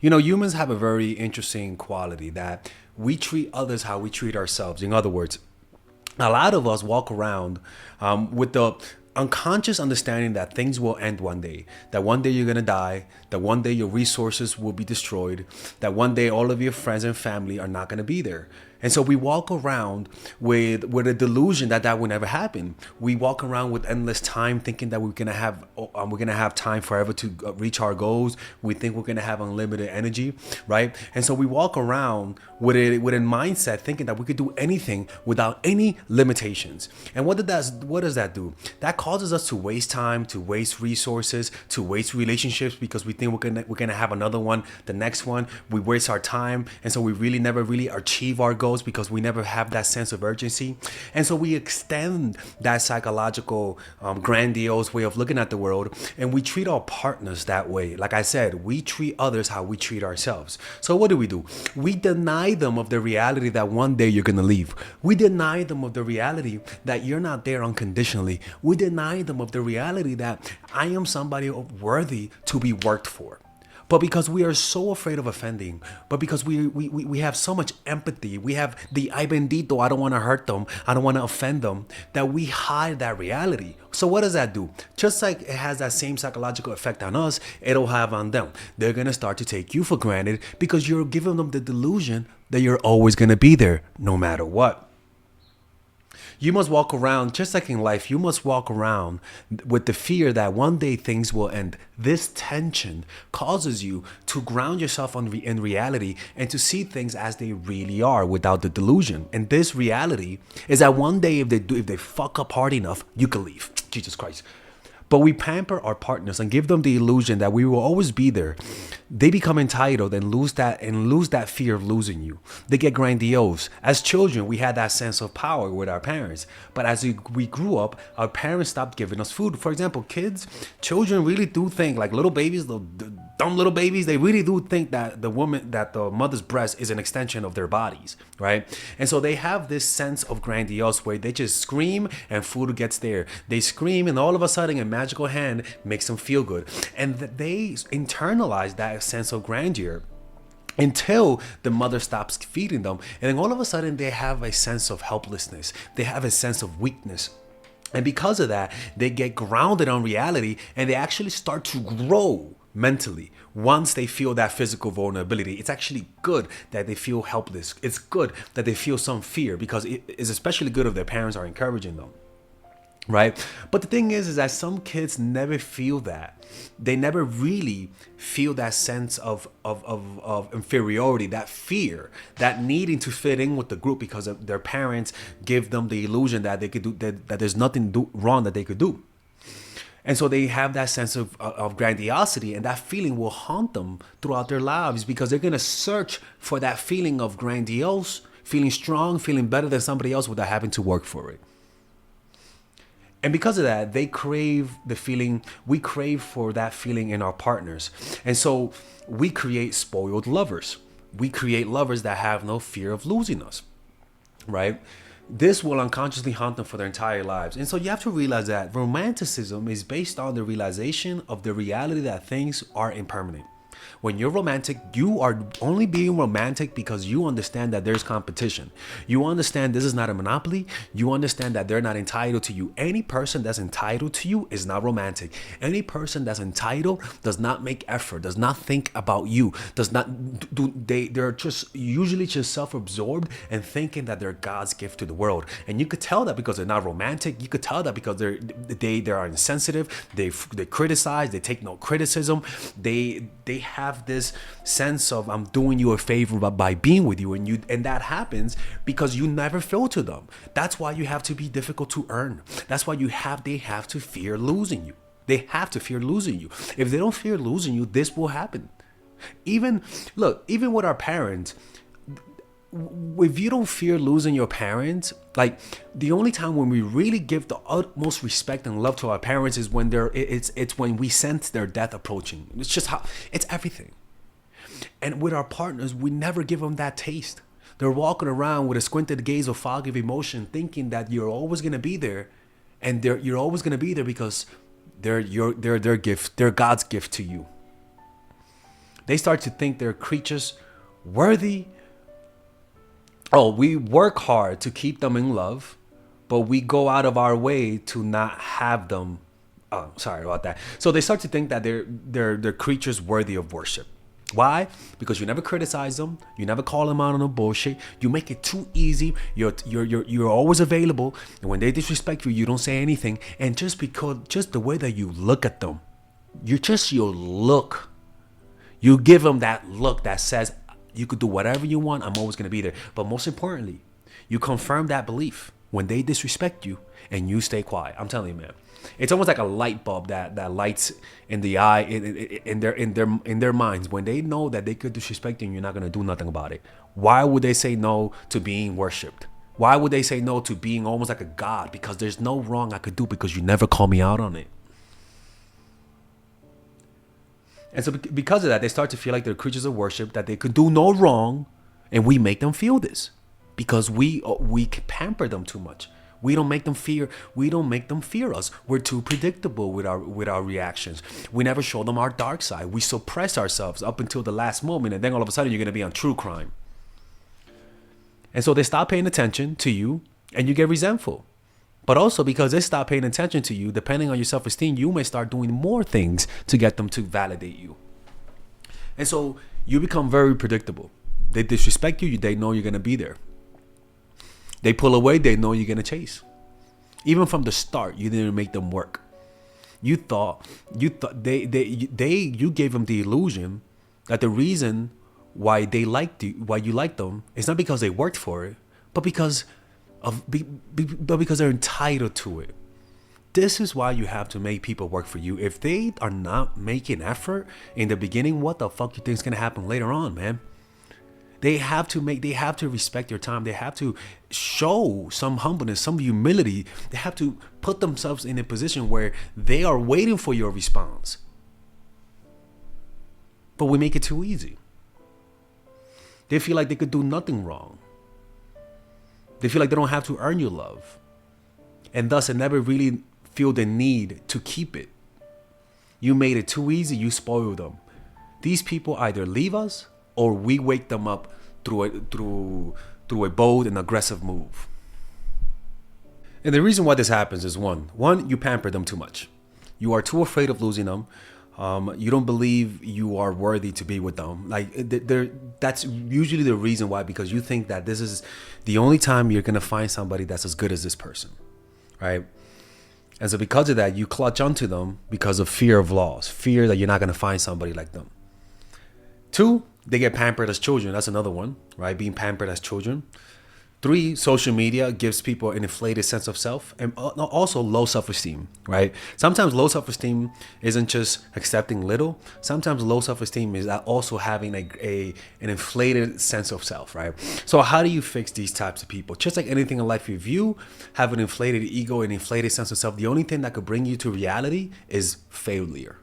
Humans have a very interesting quality that we treat others how we treat ourselves. In other words, a lot of us walk around with the unconscious understanding that things will end one day, that one day you're going to die, that one day your resources will be destroyed, that one day all of your friends and family are not going to be there. And so we walk around with a delusion that that will never happen. We walk around with endless time, thinking that we're gonna have time forever to reach our goals. We think we're gonna have unlimited energy, right? And so we walk around with a mindset thinking that we could do anything without any limitations. And what does that do? That causes us to waste time, to waste resources, to waste relationships because we think we're gonna have another one, the next one. We waste our time, and so we really never really achieve our goals because we never have that sense of urgency. And so we extend that psychological grandiose way of looking at the world, and we treat our partners that way. Like I said, we treat others how we treat ourselves. So what do? We deny them of the reality that one day you're gonna leave. We deny them of the reality that you're not there unconditionally. We deny them of the reality that I am somebody worthy to be worked for. But because we are so afraid of offending, but because we have so much empathy, we have the ay bendito, I don't want to hurt them, I don't want to offend them, that we hide that reality. So what does that do? Just like it has that same psychological effect on us, it'll have on them. They're going to start to take you for granted because you're giving them the delusion that you're always going to be there no matter what. You must walk around, just like in life, you must walk around with the fear that one day things will end. This tension causes you to ground yourself in reality and to see things as they really are without the delusion. And this reality is that one day if they fuck up hard enough, you can leave. Jesus Christ. But we pamper our partners and give them the illusion that we will always be there. They become entitled and lose that fear of losing you. They get grandiose. As children, we had that sense of power with our parents. But as we grew up, our parents stopped giving us food. For example, children really do think, like little babies, the dumb little babies, they really do think that the mother's breast is an extension of their bodies, right? And so they have this sense of grandiose where they just scream and food gets there. They scream and all of a sudden a magical hand makes them feel good. And they internalize that sense of grandeur until the mother stops feeding them. And then all of a sudden they have a sense of helplessness. They have a sense of weakness. And because of that, they get grounded on reality and they actually start to grow mentally. Once they feel that physical vulnerability, it's actually good that they feel helpless. It's good that they feel some fear because it is especially good if their parents are encouraging them. Right? But the thing is that some kids never feel that. They never really feel that sense of inferiority, that fear, that needing to fit in with the group because of their parents give them the illusion that they could do that there's nothing wrong that they could do. And so they have that sense of grandiosity, and that feeling will haunt them throughout their lives because they're going to search for that feeling of grandiose, feeling strong, feeling better than somebody else without having to work for it. And because of that, they crave the feeling, we crave for that feeling in our partners. And so we create spoiled lovers. We create lovers that have no fear of losing us, right? This will unconsciously haunt them for their entire lives. And so you have to realize that romanticism is based on the realization of the reality that things are impermanent. When you're romantic, you are only being romantic because you understand that there's competition. You understand this is not a monopoly. You understand that they're not entitled to you. Any person that's entitled to you is not romantic. Any person that's entitled does not make effort, does not think about you, does not do they're just usually just self-absorbed and thinking that they're God's gift to the world. And you could tell that because they're not romantic. You could tell that because they are insensitive. They criticize. They take no criticism. They have this sense of I'm doing you a favor by being with you, and that happens because you never filter them. That's why you have to be difficult to earn. That's why they have to fear losing you. They have to fear losing you. If they don't fear losing you, this will happen. Even with our parents, if you don't fear losing your parents, like the only time when we really give the utmost respect and love to our parents is when it's when we sense their death approaching. It's just it's everything. And with our partners, we never give them that taste. They're walking around with a squinted gaze of fog of emotion, thinking that you're always gonna be there, and you're always gonna be there because they're their gift, they're God's gift to you. They start to think they're creatures worthy. Oh, we work hard to keep them in love, but we go out of our way to not have them. Oh, sorry about that. So they start to think that they're creatures worthy of worship. Why? Because you never criticize them, you never call them out on the bullshit. You make it too easy. You're always available, and when they disrespect you, you don't say anything. And just the way that you look at them, your look, you give them that look that says you could do whatever you want. I'm always gonna be there. But most importantly, you confirm that belief when they disrespect you, and you stay quiet. I'm telling you, man. It's almost like a light bulb that lights in the eye in their minds when they know that they could disrespect you and you're not gonna do nothing about it. Why would they say no to being worshipped? Why would they say no to being almost like a god? Because there's no wrong I could do because you never call me out on it. And so because of that, they start to feel like they're creatures of worship, that they could do no wrong, and we make them feel this because we pamper them too much. We don't make them fear. We don't make them fear us. We're too predictable with our reactions. We never show them our dark side. We suppress ourselves up until the last moment, and then all of a sudden you're gonna be on true crime. And so they stop paying attention to you, and you get resentful. But also because they stop paying attention to you, depending on your self-esteem, you may start doing more things to get them to validate you. And so you become very predictable. They disrespect you, they know you're gonna be there. They pull away, they know you're gonna chase. Even from the start, you didn't make them work. You gave them the illusion that the reason why you liked them is not because they worked for it, but because they're entitled to it. This is why you have to make people work for you. If they are not making effort in the beginning, what the fuck you think is gonna happen later on, man? They have to respect your time. They have to show some humbleness, some humility. They have to put themselves in a position where they are waiting for your response. But we make it too easy. They feel like they could do nothing wrong. They feel like they don't have to earn your love. And thus, they never really feel the need to keep it. You made it too easy. You spoiled them. These people either leave us or we wake them up through a bold and aggressive move. And the reason why this happens is one, you pamper them too much. You are too afraid of losing them. You don't believe you are worthy to be with them. That's usually the reason why, because you think that this is the only time you're gonna find somebody that's as good as this person, right? And so because of that, you clutch onto them because of fear of loss, fear that you're not gonna find somebody like them. Two, they get pampered as children. That's another one, right? Being pampered as children. Three, social media gives people an inflated sense of self and also low self-esteem, right? Sometimes low self-esteem isn't just accepting little. Sometimes low self-esteem is also having an inflated sense of self, right? So how do you fix these types of people? Just like anything in life, if you have an inflated ego, an inflated sense of self, the only thing that could bring you to reality is failure.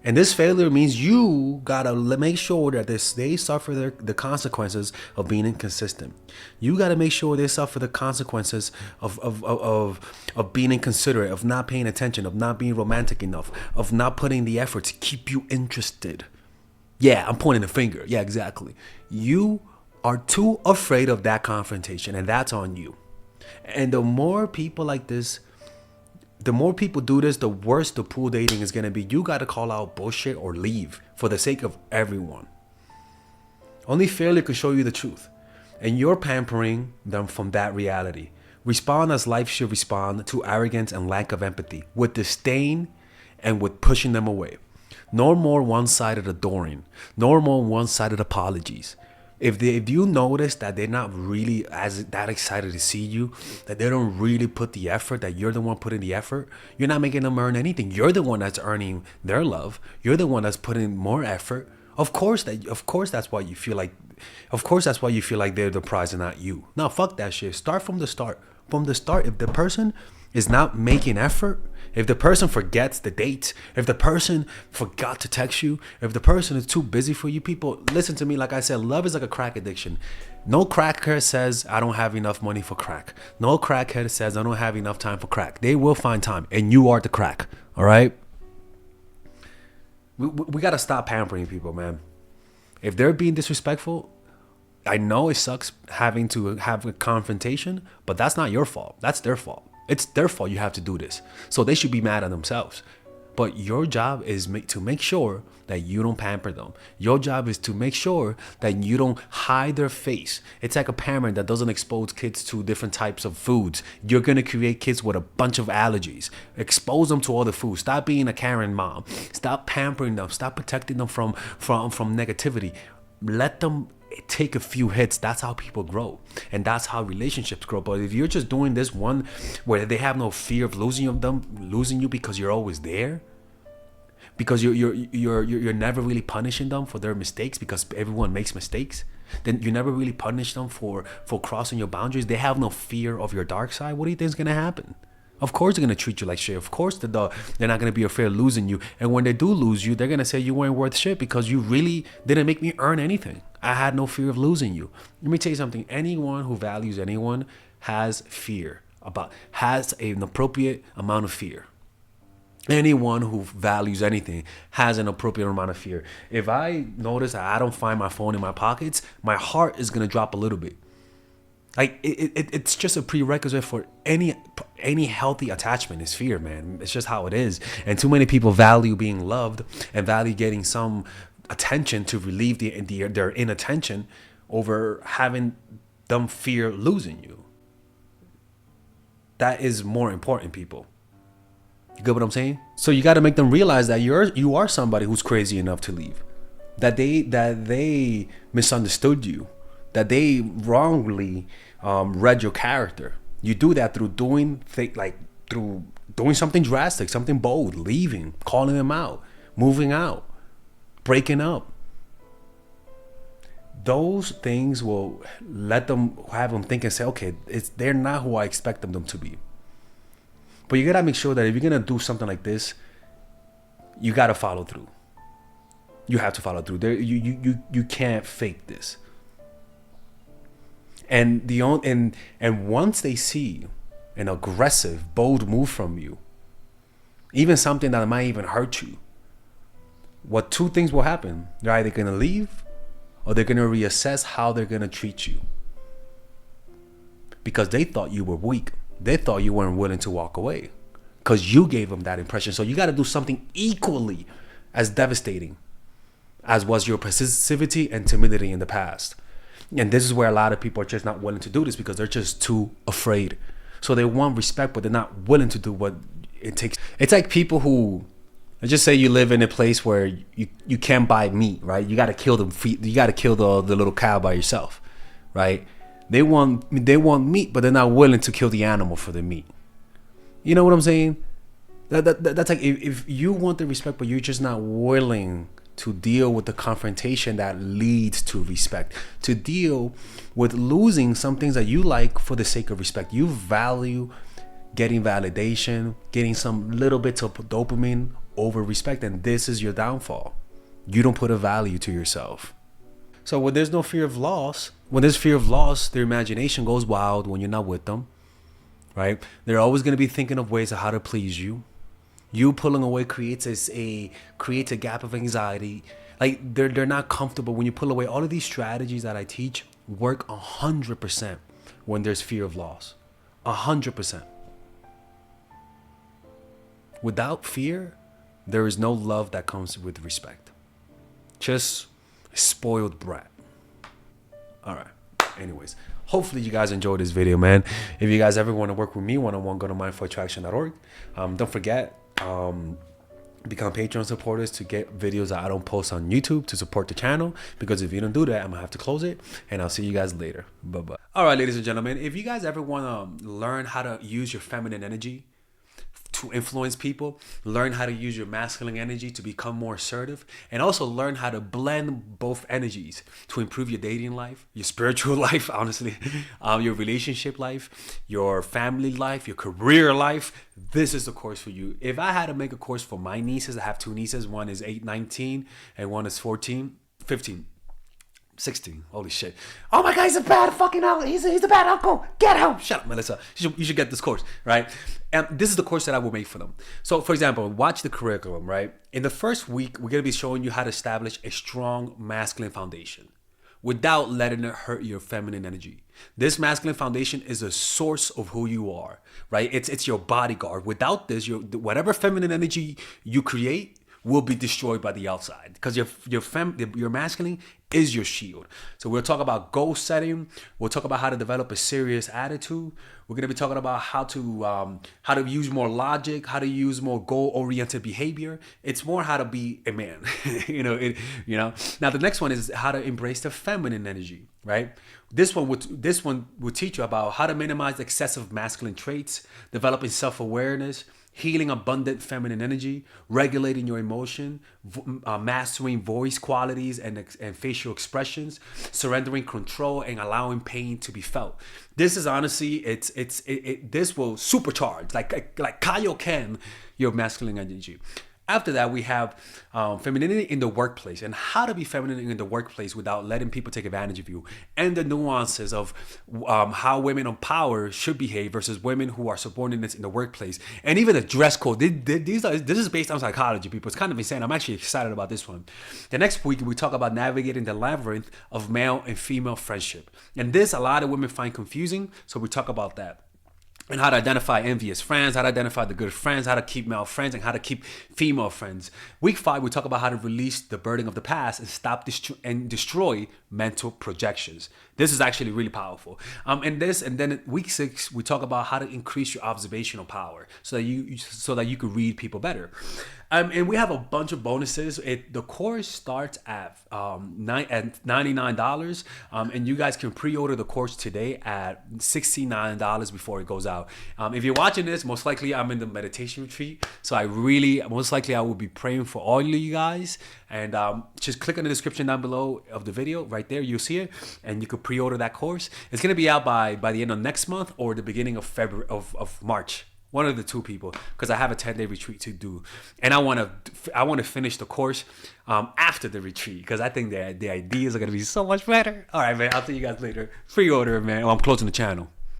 And this failure means you gotta make sure that they suffer the consequences of being inconsistent. You gotta make sure they suffer the consequences of being inconsiderate, of not paying attention, of not being romantic enough, of not putting the effort to keep you interested. Yeah, I'm pointing the finger. Yeah, exactly. You are too afraid of that confrontation, and that's on you. And the more people like this, the more people do this, the worse the pool dating is going to be. You got to call out bullshit or leave for the sake of everyone. Only failure can show you the truth. And you're pampering them from that reality. Respond as life should respond to arrogance and lack of empathy, with disdain and with pushing them away. No more one-sided adoring. No more one-sided apologies. If you notice that they're not really that excited to see you, that they don't really put the effort, that you're the one putting the effort, you're not making them earn anything. You're the one that's earning their love. You're the one that's putting more effort. Of course that's why you feel like they're the prize and not you. No, fuck that shit. Start from the start. From the start, if the person is not making effort, if the person forgets the date, if the person forgot to text you, if the person is too busy for you, people, listen to me. Like I said, love is like a crack addiction. No crackhead says, I don't have enough money for crack. No crackhead says, I don't have enough time for crack. They will find time, and you are the crack, all right? We got to stop pampering people, man. If they're being disrespectful, I know it sucks having to have a confrontation, but that's not your fault. That's their fault. It's their fault you have to do this. So they should be mad at themselves. But your job is to make sure that you don't pamper them. Your job is to make sure that you don't hide their face. It's like a parent that doesn't expose kids to different types of foods. You're going to create kids with a bunch of allergies. Expose them to all the foods. Stop being a Karen mom. Stop pampering them. Stop protecting them from negativity. Let them take a few hits. That's how people grow, and that's how relationships grow. But if you're just doing this one where they have no fear of losing you because you're always there, because you're never really punishing them for their mistakes, because everyone makes mistakes, then you never really punish them for crossing your boundaries. They have no fear of your dark side. What do you think is gonna happen? Of course they're gonna treat you like shit. Of course they're not gonna be afraid of losing you. And when they do lose you, they're gonna say you weren't worth shit because you really didn't make me earn anything. I had no fear of losing you. Let me tell you something. Anyone who values anyone has an appropriate amount of fear. Anyone who values anything has an appropriate amount of fear. If I notice that I don't find my phone in my pockets, my heart is gonna drop a little bit. Like it's just a prerequisite for any healthy attachment is fear, man. It's just how it is. And too many people value being loved and value getting some attention to relieve their inattention over having them fear losing you. That is more important, people. You get what I'm saying? So you got to make them realize that you are somebody who's crazy enough to leave. That they misunderstood you. That they wrongly read your character. You do that through doing something drastic, something bold, leaving, calling them out, moving out, breaking up. Those things will have them think and say, okay, they're not who I expect them to be. But you gotta make sure that if you're gonna do something like this, you gotta follow through. You have to follow through. You can't fake this. And once they see an aggressive, bold move from you, even something that might even hurt you, two things will happen. They're either gonna leave or they're gonna reassess how they're gonna treat you. Because they thought you were weak. They thought you weren't willing to walk away because you gave them that impression. So you got to do something equally as devastating as was your passivity and timidity in the past. And this is where a lot of people are just not willing to do this because they're just too afraid. So they want respect, but they're not willing to do what it takes. It's like people who, let's just say you live in a place where you can't buy meat, right? You got to kill the little cow by yourself, right? They want meat, but they're not willing to kill the animal for the meat. You know what I'm saying? That's like if you want the respect, but you're just not willing to deal with the confrontation that leads to respect, to deal with losing some things that you like for the sake of respect. You value getting validation, getting some little bits of dopamine over respect, and this is your downfall. You don't put a value to yourself. So when there's no fear of loss, their imagination goes wild when you're not with them, right? They're always going to be thinking of ways of how to please you. You pulling away creates a gap of anxiety. Like they're not comfortable when you pull away. All of these strategies that I teach work 100% when there's fear of loss. 100%. Without fear, there is no love that comes with respect. Just spoiled brat. All right. Anyways, hopefully you guys enjoyed this video, man. If you guys ever want to work with me one-on-one, go to mindfulattraction.org. Don't forget, become Patreon supporters to get videos that I don't post on YouTube to support the channel. Because if you don't do that, I'm gonna have to close it. And I'll see you guys later. Bye-bye. All right, ladies and gentlemen, if you guys ever want to learn how to use your feminine energy to influence people, learn how to use your masculine energy to become more assertive, and also learn how to blend both energies to improve your dating life, your spiritual life, honestly, your relationship life, your family life, your career life, this is the course for you. If I had to make a course for my nieces, I have two nieces, one is 19 and one is 15. 16. Holy shit. Oh my God, he's a bad fucking uncle. He's a bad uncle. Get him. Shut up, Melissa. You should get this course, right? And this is the course that I will make for them. So, for example, watch the curriculum, right? In the first week, we're going to be showing you how to establish a strong masculine foundation without letting it hurt your feminine energy. This masculine foundation is a source of who you are, right? It's your bodyguard. Without this, whatever feminine energy you create will be destroyed by the outside, because your masculine is your shield. So we'll talk about goal setting. We'll talk about how to develop a serious attitude. We're gonna be talking about how to use more logic, how to use more goal-oriented behavior. It's more how to be a man. Now the next one is how to embrace the feminine energy, right? This one will teach you about how to minimize excessive masculine traits, developing self-awareness, healing abundant feminine energy, regulating your emotion, mastering voice qualities and facial expressions, surrendering control, and allowing pain to be felt. This is honestly, this will supercharge, like Kaioken, your masculine energy. After that, we have femininity in the workplace, and how to be feminine in the workplace without letting people take advantage of you, and the nuances of how women of power should behave versus women who are subordinates in the workplace, and even the dress code. This is based on psychology, people. It's kind of insane. I'm actually excited about this one. The next week, we talk about navigating the labyrinth of male and female friendship, and this a lot of women find confusing, so we talk about that. And how to identify envious friends, how to identify the good friends, how to keep male friends, and how to keep female friends. Week 5, we talk about how to release the burden of the past and stop and destroy mental projections. This is actually really powerful. And then week 6, we talk about how to increase your observational power so that you can read people better. And we have a bunch of bonuses. The course starts at $99, and you guys can pre-order the course today at $69 before it goes out. If you're watching this, most likely I'm in the meditation retreat, so most likely I will be praying for all of you guys. And just click on the description down below of the video. Right there, you'll see it, and you can pre-order that course. It's gonna be out by the end of next month or the beginning of February of March. One of the two, people, because I have a 10-day retreat to do, and I want to finish the course after the retreat, because I think the ideas are gonna be so much better. All right, man. I'll see you guys later. Pre-order, man. Oh, I'm closing the channel.